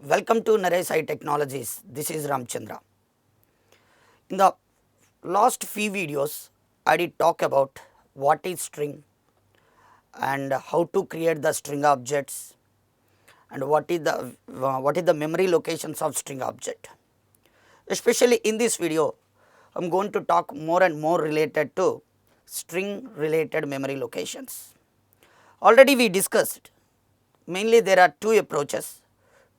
Welcome to Naresh IT Technologies. This is Ramachandra. In the last few videos, I did talk about what is string and how to create the string objects and what is the memory locations of string object. Especially in this video, I am going to talk more and more related to string related memory locations. Already we discussed, mainly there are two approaches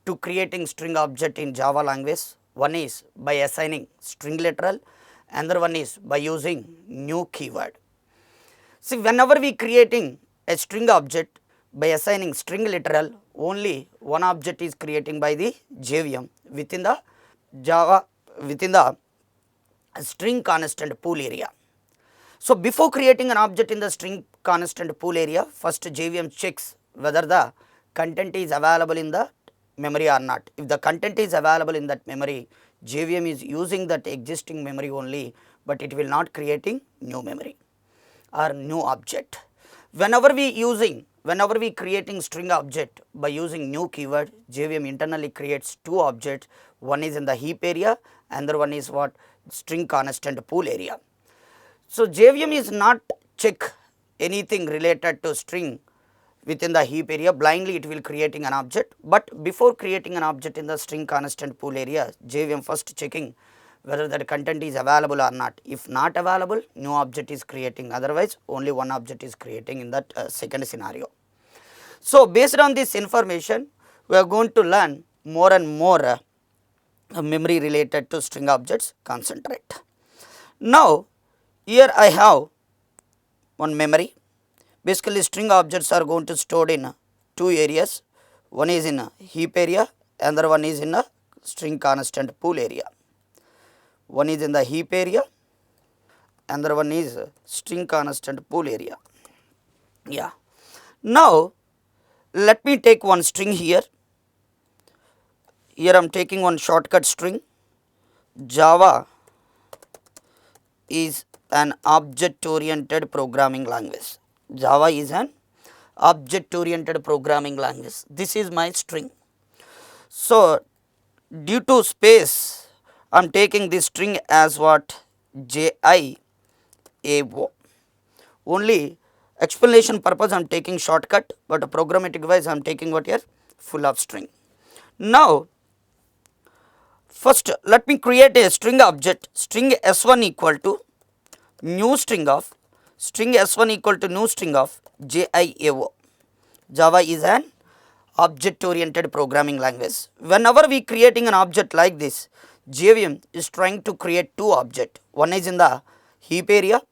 to creating string object in Java language. One is by assigning string literal, another one is by using new keyword. See, whenever we creating a string object by assigning string literal, only one object is creating by the JVM within the Java, within the string constant pool area. So, before creating an object in the string constant pool area, first JVM checks whether the content is available in the memory or not. If the content is available in that memory, JVM is using that existing memory only, but it will not creating new memory or new object. Whenever we creating string object by using new keyword, JVM internally creates two objects. One is in the heap area, another one is what? String constant pool area. So, JVM is not check anything related to string within the heap area, blindly it will creating an object, but before creating an object in the string constant pool area, JVM first checking whether that content is available or not. If not available, new object is creating, otherwise only one object is creating in that second scenario. So, based on this information, we are going to learn more and more memory related to string objects concentrate. Now, here I have one memory. Basically, string objects are going to stored in two areas. One is in a heap area, another one is in a string constant pool area. One is in the heap area, another one is string constant pool area. Yeah. Now, let me take one string here. Here I am taking one shortcut string. Java is an object oriented programming language. Java is an object oriented programming language. This is my string. So, due to space, I am taking this string as what? JIAO. Only explanation purpose I am taking shortcut, but programmatic wise I am taking what here? Full of string. Now, first let me create a string object, string s1 equal to new string of string s1 equal to new string of JIAO. Java is an object oriented programming language. Whenever we creating an object like this, JVM is trying to create two objects. One is in the heap area,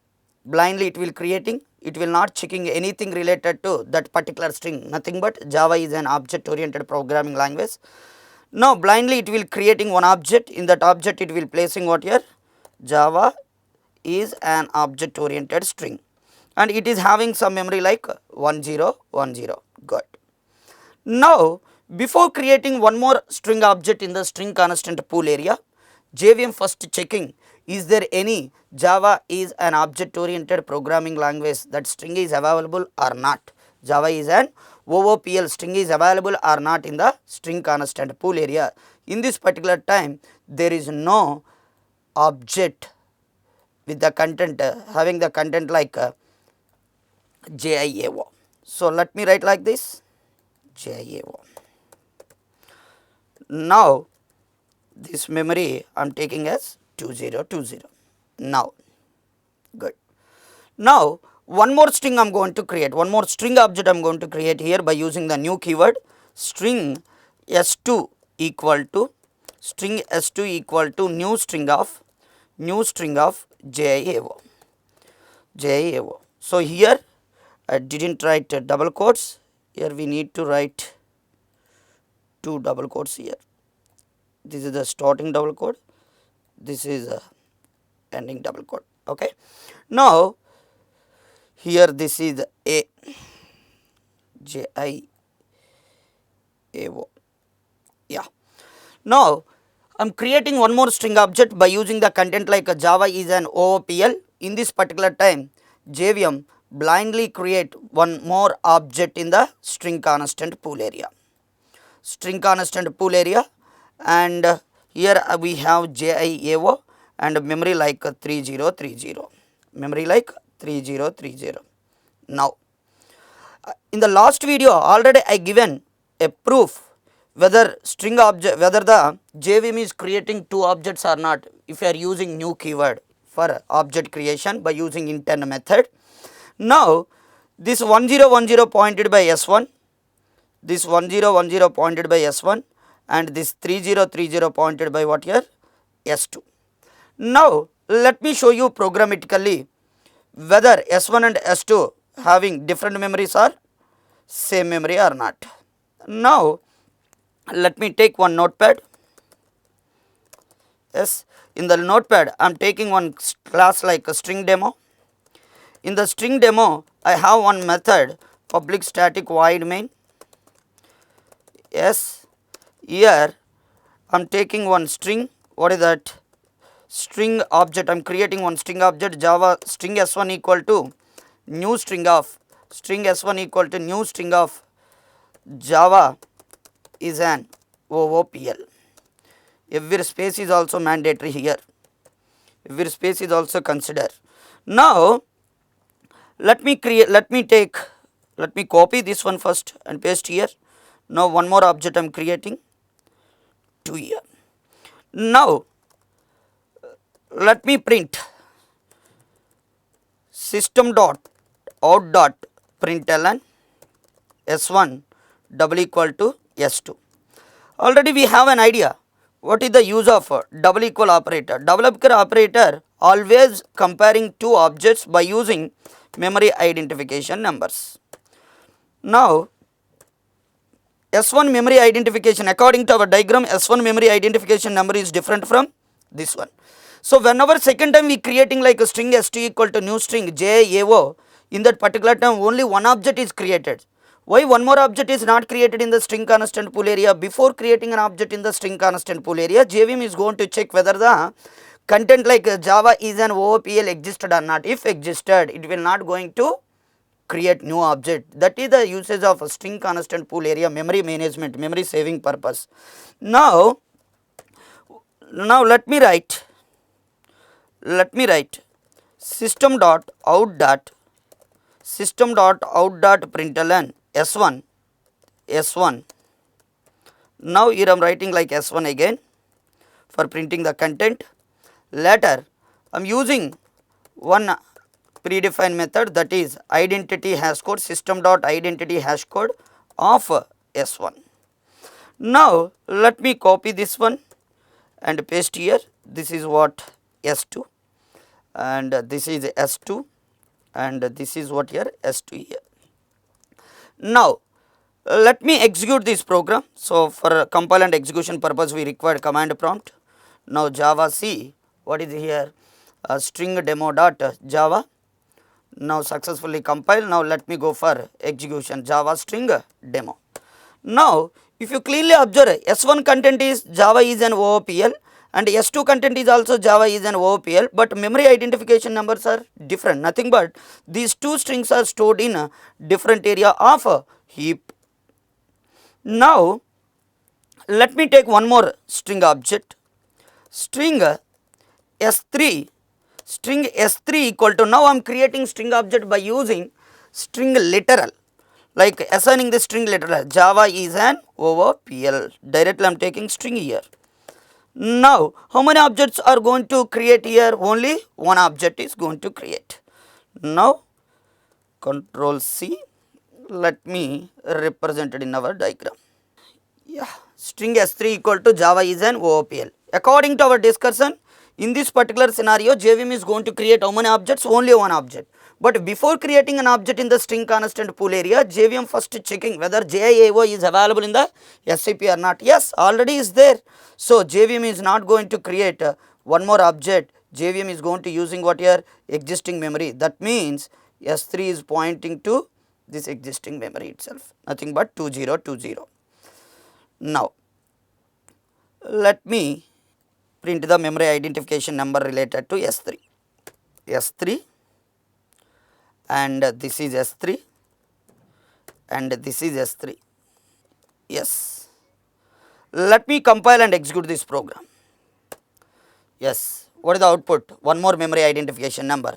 blindly it will creating, it will not checking anything related to that particular string, nothing but Java is an object oriented programming language. Now, blindly it will creating one object, in that object it will placing what here? Java is an object oriented string and it is having some memory like 1010. Good. Now, before creating one more string object in the string constant pool area, JVM first checking is there any Java is an object oriented programming language that string is available or not. Java is an OOPL string is available or not in the string constant pool area. In this particular time, there is no object with the content having the content like JIAO. So, let me write like this JIAO. Now, this memory I am taking as 2020. Now, good. Now, one more string I am going to create, one more string object I am going to create here by using the new keyword string s2 equal to new string of JIAO. So, here I did not write double quotes, here we need to write two double quotes here. This is the starting double quote, this is a ending double quote. Okay. Now, here this is a JIAO. Yeah. Now, I am creating one more string object by using the content like Java is an OOPL. In this particular time, JVM blindly create one more object in the string constant pool area. string constant pool area, and here we have JIAO and memory like 3030, memory like 3030. Now, in the last video already I given a proof whether string object, whether the JVM is creating two objects or not if you are using new keyword for object creation by using intern method. Now, this 1010 pointed by S1, this 1010 pointed by S1, and this 3030 pointed by what here? S2. Now, let me show you programmatically whether S1 and S2 having different memories or same memory or not. Now, let me take one notepad. Yes, in the notepad I am taking one class like a string demo. In the string demo I have one method public static void main. Yes, here I am taking one string. What is that? String object. I am creating one string object Java string S1 equal to new string of string S1 equal to new string of Java is an OOPL. Every space is also mandatory here. Every space is also considered. Now, let me copy this one first and paste here. Now, one more object I am creating, 2 here. Now, let me print system dot out dot println S1 double equal to S2. Already we have an idea what is the use of double equal operator. Double equal operator always comparing two objects by using memory identification numbers. Now, S1 memory identification, according to our diagram, S1 memory identification number is different from this one. So, whenever second time we creating like a string S2 equal to new string JAO, in that particular term only one object is created. Why one more object is not created in the string constant pool area? Before creating an object in the string constant pool area, JVM is going to check whether the content like Java is an OOPL existed or not. If existed, it will not going to create new object. That is the usage of a string constant pool area, memory management, memory saving purpose. Now let me write system dot out dot println S1. Now here I am writing like S1 again for printing the content. Later I am using one predefined method, that is identity hash code, system dot identity hash code of S1. Now let me copy this one and paste here. This is what S2 and this is S2 and this is what here S2 here. Now let me execute this program. So for compile and execution purpose we require command prompt. Now Java C, what is here, string demo dot Java. Now successfully compile. Now let me go for execution, Java string demo. Now if you clearly observe, S1 content is Java is an OOPL and S2 content is also Java is an OOPL, but memory identification numbers are different. Nothing but these two strings are stored in a different area of a heap. Now let me take one more string object, string S3 equal to, now I am creating string object by using string literal, like assigning the string literal Java is an OOPL. Directly I am taking string here. Now how many objects are going to create here? Only one object is going to create. Now Control C, let me represent it in our diagram. Yeah, string S3 equal to Java is an OOPL. According to our discussion, in this particular scenario, JVM is going to create how many objects? Only one object. But before creating an object in the string constant pool area, JVM first checking whether JIAO is available in the SAP or not. Yes, already is there. So JVM is not going to create one more object. JVM is going to using what here? Existing memory. That means S3 is pointing to this existing memory itself. Nothing but 2020. Now let me print the memory identification number related to S3 and this is S3 and this is S3. Yes, Let me compile and execute this program. Yes, what is the output? One more memory identification number.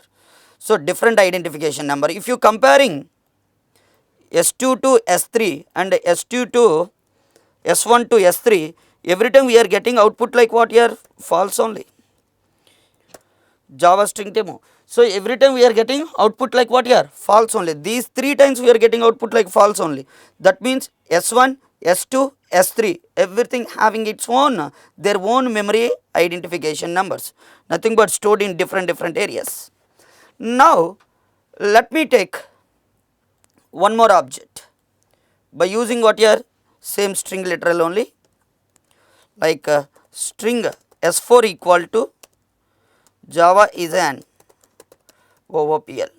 So different identification number. If you comparing S2 to S3 and S2 to S1 to S3, every time we are getting output like what here? False only. Java string demo. So every time we are getting output like what here? False only. These 3 times we are getting output like false only. That means S1, S2, S3, everything having its own, their own memory identification numbers. Nothing but stored in different areas. Now let me take one more object by using what here? Same string literal only, like string S4 equal to Java is an OOPL.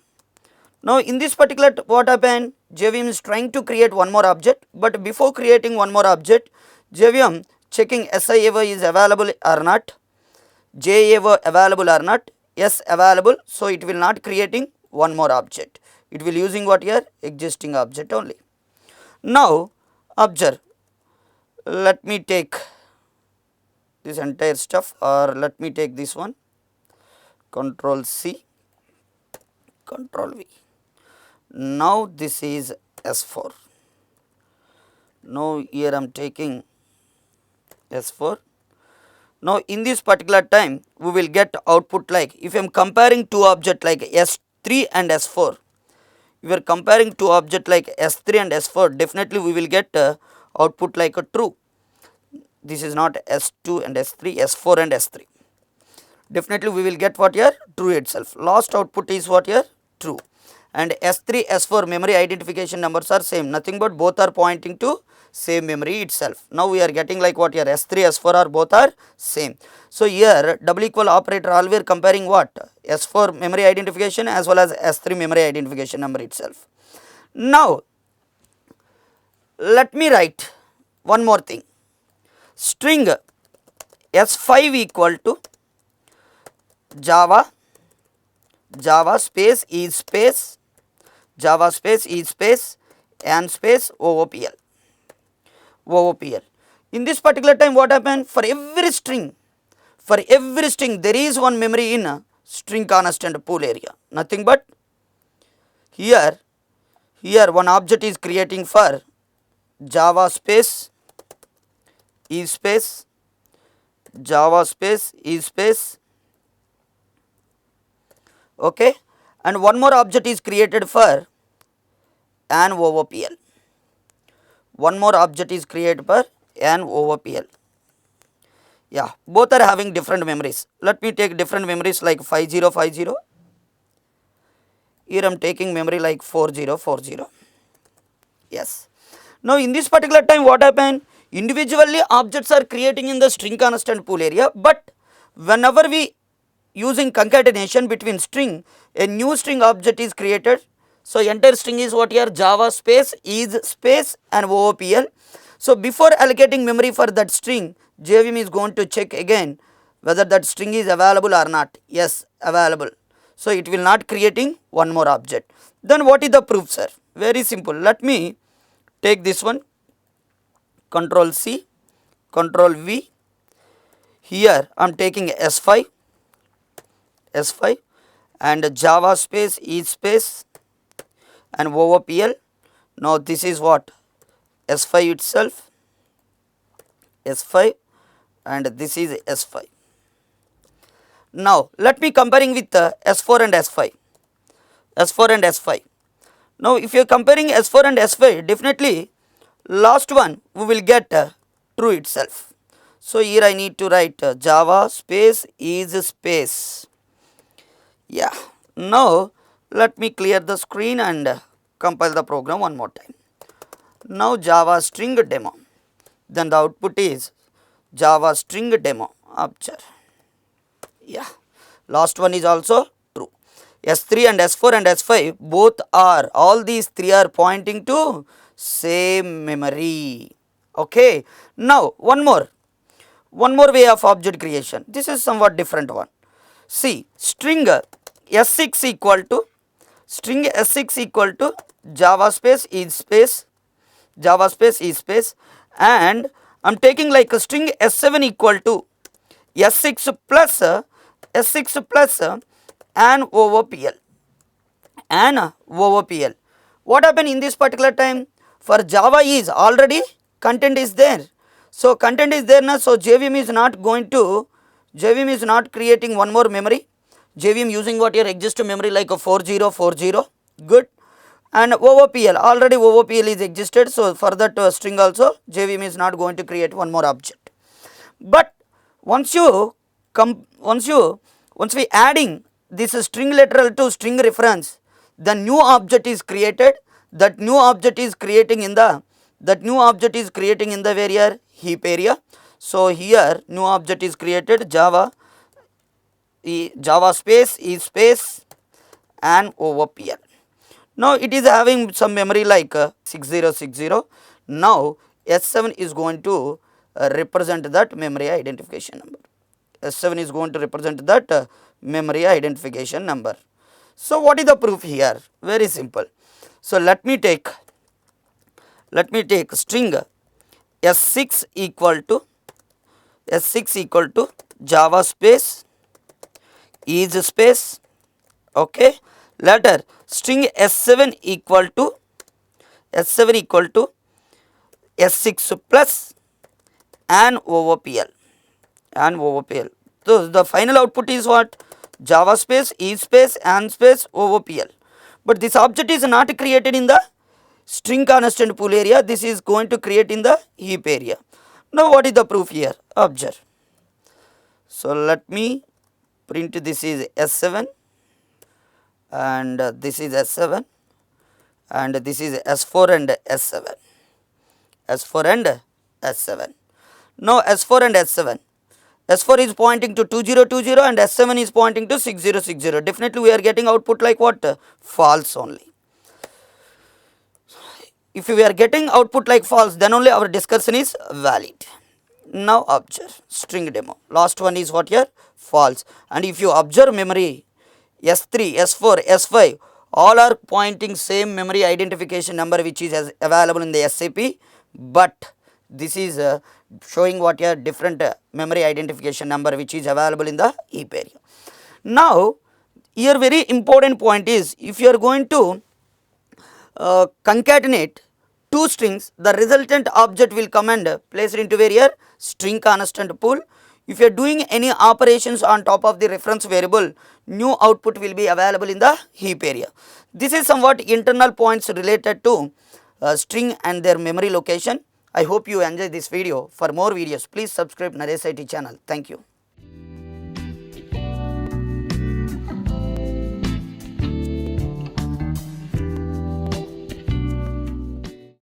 Now in this particular what happened? JVM is trying to create one more object, but before creating one more object, JVM checking SIAV is available or not, JAV available or not, yes available, so it will not creating one more object. It will using what here? Existing object only. Now observe, let me take this entire stuff, or let me take this one, Control C, Control V. Now this is S4. Now here I am taking S4. Now in this particular time we will get output like, if I am comparing two objects like S3 and S4, if we are comparing two objects like S3 and S4, definitely we will get output like a true. This is not S2 and S3, S4 and S3. Definitely we will get what here? True itself. Last output is what here? True. And S3, S4 memory identification numbers are same, nothing but both are pointing to same memory itself. Now we are getting like what here? S3, S4 are both are same. So here double equal operator always comparing what? S4 memory identification as well as S3 memory identification number itself. Now let me write one more thing. String S5 equal to Java space is space, Java space is space and space OOPL. In this particular time what happened? For every string there is one memory in a string constant pool area. Nothing but here one object is creating for Java space is space, Java space is space, okay, and one more object is created for an OOPL. One more object is created for an OOPL. Yeah, both are having different memories. Let me take different memories like 5050. Here I am taking memory like 4040. Yes. Now in this particular time what happened? Individually objects are creating in the string constant pool area, but whenever we using concatenation between string, a new string object is created. So entire string is what here? Java space is space and OOPL. So before allocating memory for that string, JVM is going to check again whether that string is available or not. Yes, available. So it will not creating one more object. Then what is the proof, sir? Very simple. Let me take this one, Control C, Control V. Here I am taking S5 and Java space is space and OOPL. Now this is what? S5 itself, S5, and this is S5. Now let me comparing with S4 and S5. Now if you are comparing S4 and S5, definitely last one we will get true itself. So here I need to write Java space is space. Yeah. Now let me clear the screen and compile the program one more time. Now Java string demo. Then the output is Java string demo. Observe. Yeah. Last one is also true. S3 and S4 and S5 both are, all these three are pointing to same memory. Okay. Now one more way of object creation. This is somewhat different one. See, string S6 equal to Java space is space, and I am taking like a string S7 equal to S6 plus an OOPL. An OOPL. What happened in this particular time? For Java is already content is there. So content is there now, so JVM is not going to, JVM is not creating one more memory. JVM using what your existing memory like a 4040, good. And OOPL, already OOPL is existed, so for that string also JVM is not going to create one more object. But once we adding this string literal to string reference, the new object is created. That new object is creating in the where heap area. So here new object is created Java space is space and OOPL. Now it is having some memory like 6060. Now S7 is going to represent that memory identification number. S7 is going to represent that memory identification number. So what is the proof here? Very simple. So let me take string S6 equal to Java space is space, okay. Later string S7 equal to S6 plus an OOPL. So the final output is what? Java space is space and space OOPL. But this object is not created in the string constant pool area. This is going to create in the heap area. Now what is the proof here? Observe. So let me print this is S7 and this is S7 and this is S4 and S7. Now S4 and S7. S4 is pointing to 2020 and S7 is pointing to 6060. Definitely we are getting output like what? False only. If we are getting output like false, then only our discussion is valid. Now observe string demo. Last one is what here? False. And if you observe memory S3, S4, S5, all are pointing same memory identification number which is available in the SAP, but this is showing what here different memory identification number which is available in the heap area. Now here very important point is, if you are going to concatenate two strings, the resultant object will come and place it into where string constant pool. If you are doing any operations on top of the reference variable, new output will be available in the heap area. This is somewhat internal points related to string and their memory location. I hope you enjoy this video. For more videos, please subscribe Naresh IT channel. Thank you.